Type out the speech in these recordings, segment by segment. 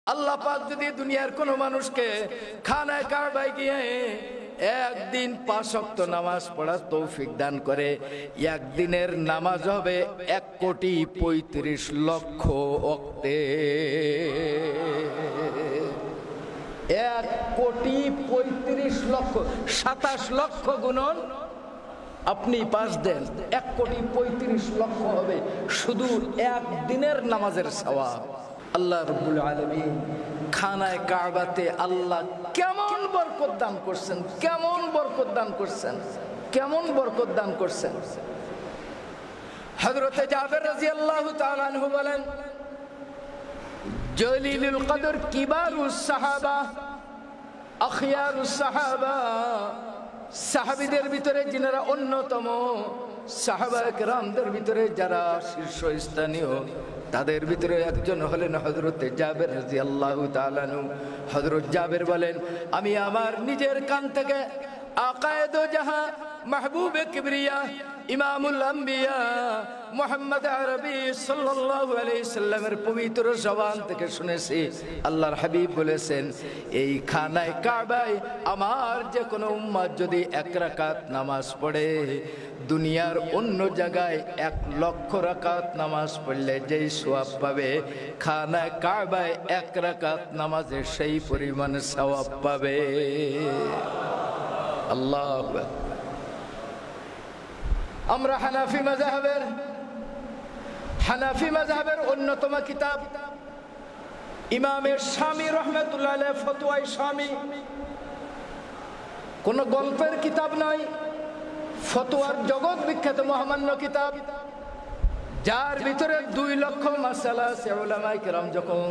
আল্লাহ পাক যদি দুনিয়ার কোন মানুষকে খানায় কাবায় গিয়ে একদিন 5 ওয়াক্ত নামাজ পড়ার তৌফিক দান করে, একদিনের নামাজ হবে 1,35,00,000 ওয়াক্তে। 1,35,00,000 27 লক্ষ গুণন আপনি পাশ দেন, 1,35,00,000 হবে শুধু একদিনের নামাজের সওয়াব। আল্লাহ রাব্বুল আলামিন খানায় কাবাতে আল্লাহ কেমন বরকত দান করছেন, কেমন বরকত দান করছেন, কেমন বরকত দান করছেন। হযরত জাবের রাদিয়াল্লাহু তাআলা আনহু বলেন, জলিলুল কদর কিবারুস সাহাবা আখিয়ারুস সাহাবা, সাহাবীদের ভিতরে যিনারা অন্যতম, সাহাবায়ে কেরামদের ভিতরে যারা শীর্ষস্থানীয়, তাদের ভিতরে একজন হলেন হযরত জাবের রাদিয়াল্লাহু তাআলা আনহু। হযরত জাবের বলেন, আমি আমার নিজের কান থেকে আকায়ে দো জাহাঁ মাহবুবে কিবরিয়া ইমামুল আম্বিয়া মুহাম্মদ আরবি সাল্লাল্লাহু আলাইহি সাল্লামের পবিত্র জবান থেকে শুনেছি, আল্লাহর হাবিব বলেছেন, এই খানায় কাবায় আমার যে কোনো উম্মত যদি 1 রাকাত নামাজ পড়ে, দুনিয়ার অন্য জায়গায় 1,00,000 রাকাত নামাজ পড়লে যেই সওয়াব পাবে, খানায় কাবায় 1 রাকাত নামাজে সেই পরিমাণ সওয়াব পাবে। আল্লাহু আকবার। আমরা হানাফি মাযহাবের অন্যতম কিতাব ইমামের শামী রাহমাতুল্লাহ আলাইহি ফতোয়ায়ে শামী, কোন গল্পের কিতাব নয়, ফতোয়ার জগৎ বিখ্যাত মহামান্য কিতাব, যার ভিতরে 2 লক্ষ মাসালা আছে। উলামায়ে কেরাম যখন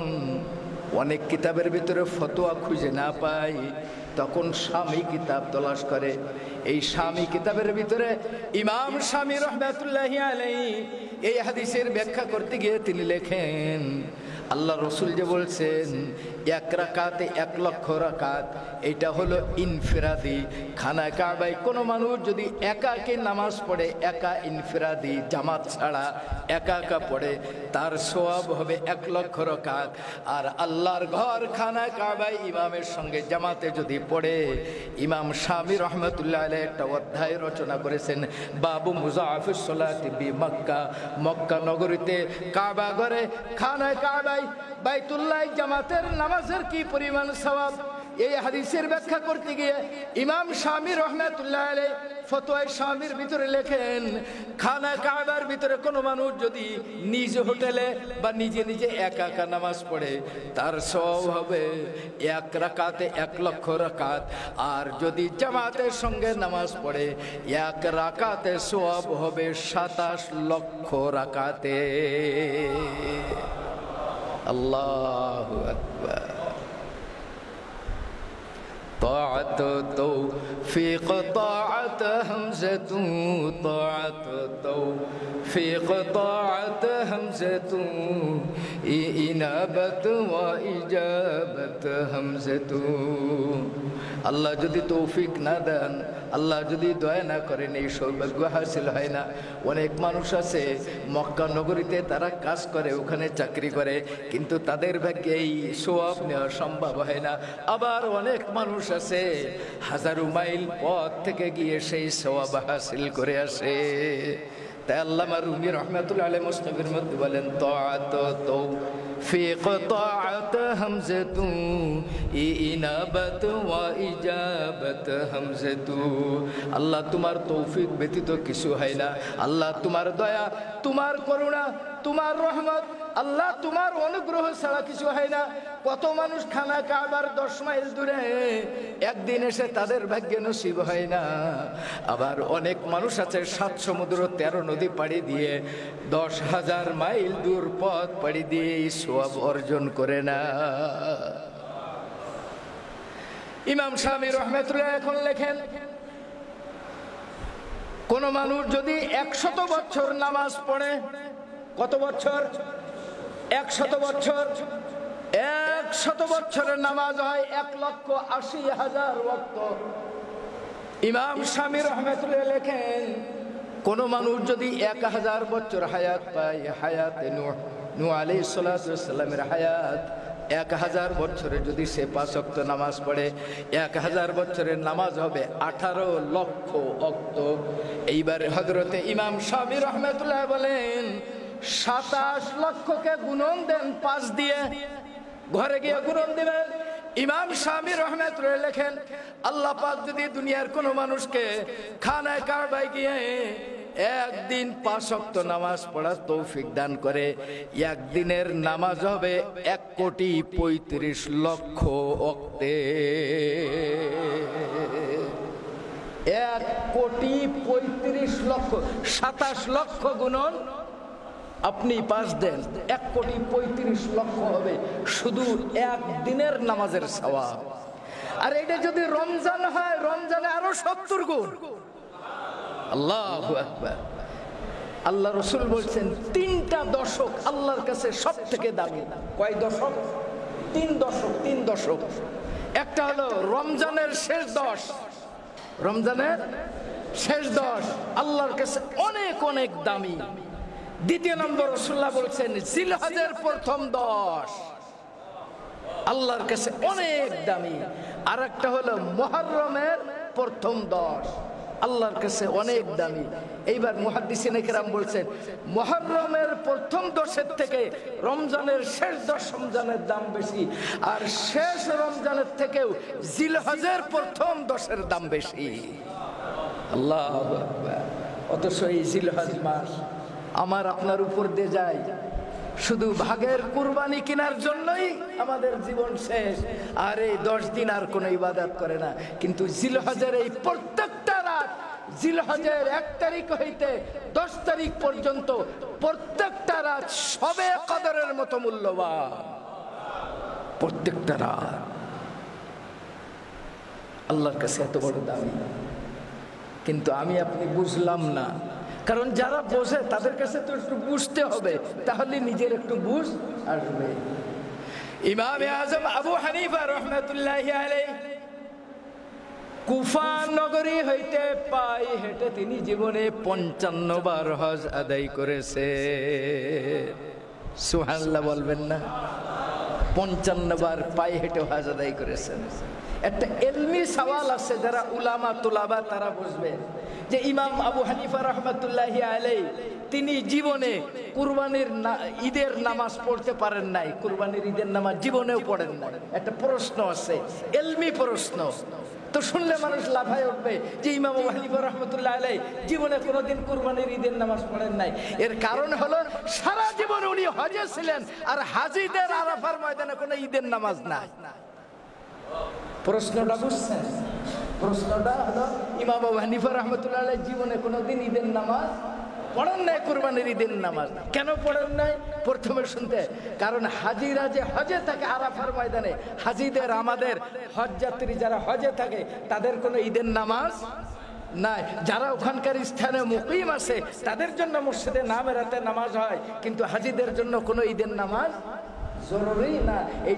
অনেক কিতাবের ভিতরে ফতোয়া খুঁজে না পায়, তখন শামী কিতাব তলাশ করে। এই শামী কিতাবের ভিতরে ইমাম শামী রাহমাতুল্লাহি আলাইহি এই হাদিসের ব্যাখ্যা করতে গিয়ে তিনি লেখেন, আল্লাহ রসুল যে বলছেন 1 রাকাতে 1,00,000 রাকাত, এটা হলো ইনফিরাদি। খানায় কাবায় কোনো মানুষ যদি একা নামাজ পড়ে, একা ইনফিরাদি জামাত ছাড়া একা পড়ে, তার সওয়াব হবে 1,00,000 রাকাত। আর আল্লাহর ঘর খানায় কাবায় ইমামের সঙ্গে জামাতে যদি পড়ে, ইমাম শামী রাহমাতুল্লাহ আলাইহি একটা অধ্যায় রচনা করেছেন, বাবু মুযাআফিস সালাতি বি মক্কা, মক্কা নগরীতে কাবা ঘরে খানায় কাবায় বাইতুল্লাহ জামাতের নামাজের কি পরিমাণ সওয়াব। এই হাদিসের ব্যাখ্যা করতে গিয়ে ইমাম শামী রাহমাতুল্লাহ আলাইহি ফতোয়ায়ে শামীর ভিতরে লেখেন, খানা কাবার ভিতরে কোনো মানুষ যদি নিজ হোটেলে বা নিজে একা নামাজ পড়ে, তার সওয়াব হবে 1 রাকাতে 1,00,000 রাকাত। আর যদি জামাতের সঙ্গে নামাজ পড়ে, 1 রাকাতে সওয়াব হবে 27 লক্ষ রাকাতে। আল্লাহু আকবার। طاعت توفیق طاعت حمزة، طاعت توفیق طاعت حمزة، ইনাবত ওয়া ইজাবত হামজাতু। আল্লাহ যদি তৌফিক না দেন, আল্লাহ যদি দয়া না করেন, এই সৌভাগ্য হাসিল হয় না। অনেক মানুষ আছে মক্কা নগরীতে তারা কাজ করে, ওখানে চাকরি করে, কিন্তু তাদের ভাগ্যে এই সওয়াব নেওয়া সম্ভব হয় না। আবার অনেক মানুষ আছে হাজারো মাইল পথ থেকে গিয়ে সেই সওয়াব হাসিল করে আসে। তাই আল্লামা রুমি রাহমাতুল্লাহ আলাইহি মুসনাফের মধ্যে বলেন, তাআত তৌফিক তাআত হামজাতু, ইনাবাত ওয়া ইজাবাত হামজাতু। আল্লাহ তোমার তৌফিক ব্যতীত কিছু হয় না, আল্লাহ তোমার দয়া, তোমার করুণা, তোমার রহমত, আল্লাহ তোমার অনুগ্রহ ছাড়া কিছু হয় না। কত মানুষ খানা কাবার 10 মাইল দূরে, একদিন এসে তাদের ভাগ্যে নসিব হয় না। আবার অনেক মানুষ আছে 7 সমুদ্র 13 নদী পাড়ি দিয়ে 10,000 মাইল দূর পথ পাড়ি দিয়ে এই সওয়াব অর্জন করে না। ইমাম শামী রাহমাতুল্লাহ এখন লেখেন, কোন মানুষ যদি 100 বছর নামাজ পড়ে, কত বছর? 100 বছর। 100 বছরের নামাজ হয় 1,80,000 ওয়াক্ত। ইমাম শামী রাহমাতুল্লাহ লেখেন, কোন মানুষ যদি 1000 বছর হায়াত পায়, হায়াতে নূহ আলাইহিস সালামের হায়াত 1000 বছরে যদি সে 5 ওয়াক্ত নামাজ পড়ে 1000 বছরের নামাজ হবে 18 লক্ষ ওয়াক্ত। এইবার হযরতে ইমাম শাফি রাহমাতুল্লাহ বলেন 27 লক্ষকে গুণন দেন 5 দিয়ে, ঘরে গিয়ে গুণন দিবেন। ইমাম শাফি রাহমাতুল্লাহ লেখেন আল্লাহ পাক যদি দুনিয়ার কোন মানুষকে খানায় কাবায় গিয়ে একদিন 5 ওয়াক্ত নামাজ পড়ার তৌফিক দান করে, একদিনের নামাজ হবে 1,35,00,000 ওয়াক্তে। 1,35,00,000, 27 লক্ষ গুণন আপনি 5 দেন, 1,35,00,000 হবে শুধু একদিনের নামাজের সওয়াব। আর এটা যদি রমজান হয়, রমজানে আরো 70 গুণ। আল্লাহু আকবার। আল্লাহ রাসূল বলছেন 3টা দশক আল্লাহর কাছে সবথেকে দামি। কয় দশক? 3 দশক। 3 দশক। একটা হলো রমজানের শেষ 10, রমজানের শেষ 10 আল্লাহর কাছে অনেক অনেক দামি। দ্বিতীয় নম্বর রাসূলুল্লাহ বলছেন জিলহজের প্রথম 10 আল্লাহর কাছে অনেক দামি। আর একটা হলো মুহররমের প্রথম 10 আল্লাহর কাছে অনেক দামি। এইবার মুহাদ্দিসিনে কেরাম বলছেন মুহররমের প্রথম 10-এর থেকে রমজানের শেষ 10 রমজানের দাম বেশি, আর শেষ রমজানের থেকেও জিলহজের প্রথম 10-এর দাম বেশি। আল্লাহু আকবার। অথচ এই জিলহজ মাস আমার আপনার উপর দিয়ে যায় শুধু ভাগের কুরবানি কেনার জন্যই আমাদের জীবন শেষ, আর এই 10 দিন আর কোনো ইবাদত করে না। কিন্তু জিলহজের এই প্রত্যেকটা রাত, জিলহজের 1 তারিখ হইতে 10 তারিখ পর্যন্ত প্রত্যেকটা রাত সবে কদরের মতো মূল্যবান। প্রত্যেকটা রাত আল্লাহর কাছে এত বড় দামি, কিন্তু আমি আপনি বুঝলাম না। কারণ যারা বোঝে তাদের কাছে তো একটু বুঝতে হবে, তাহলে নিজের একটু বুঝ আসবে। ইমাম আজম আবু হানিফা রাহমাতুল্লাহি আলাইহি কুফা নগরী হইতে পায়ে হেঁটে তিনি জীবনে 55 বার হজ আদায় করেছে। সুবহানাল্লাহ বলবেন না? 55 বার পায়ে হেঁটে হজ আদায় করেছেন। একটা ইলমি সওয়াল আছে, যারা উলামা তুলাবা তারা বুঝবেন যে ইমাম আবু হানিফা রাহমাতুল্লাহি আলাইহি তিনি জীবনে কুরবানির ঈদের নামাজ পড়তে পারেন নাই, কুরবানির ঈদের নামাজ জীবনেও পড়েন নাই। একটা প্রশ্ন আছে, ইলমি প্রশ্ন, তো শুনলে মানুষ লাফায় উঠবে যে ইমাম আবু হানিফা রাহমাতুল্লাহি আলাইহি জীবনে কোনোদিন কুরবানির ঈদের নামাজ পড়েন নাই। এর কারণ হলো সারা জীবন উনি হজে ছিলেন, আর হাজীদের আরাফার ময়দানে কোনো ঈদের নামাজ নাই। প্রশ্নটা বুঝছেন? প্রশ্নটা হলো ইমাম আবু হানিফা রাহমাতুল্লাহি আলাইহি জীবনে কোনোদিন ঈদের নামাজ পড়েন নাই, কুরবানির ঈদের নামাজ। কেন পড়েন নাই? প্রথমে শুনতে, কারণ হাজিরা যে হজে থাকে আরাফার ময়দানে, হাজিদের আমাদের হজ যাত্রী যারা হজে থাকে তাদের কোনো ঈদের নামাজ নাই। যারা ওখানকার স্থানে মুকিম আছে তাদের জন্য মসজিদে নামেরাতে নামাজ হয়, কিন্তু হাজিদের জন্য কোনো ঈদের নামাজ জরুরি না। এই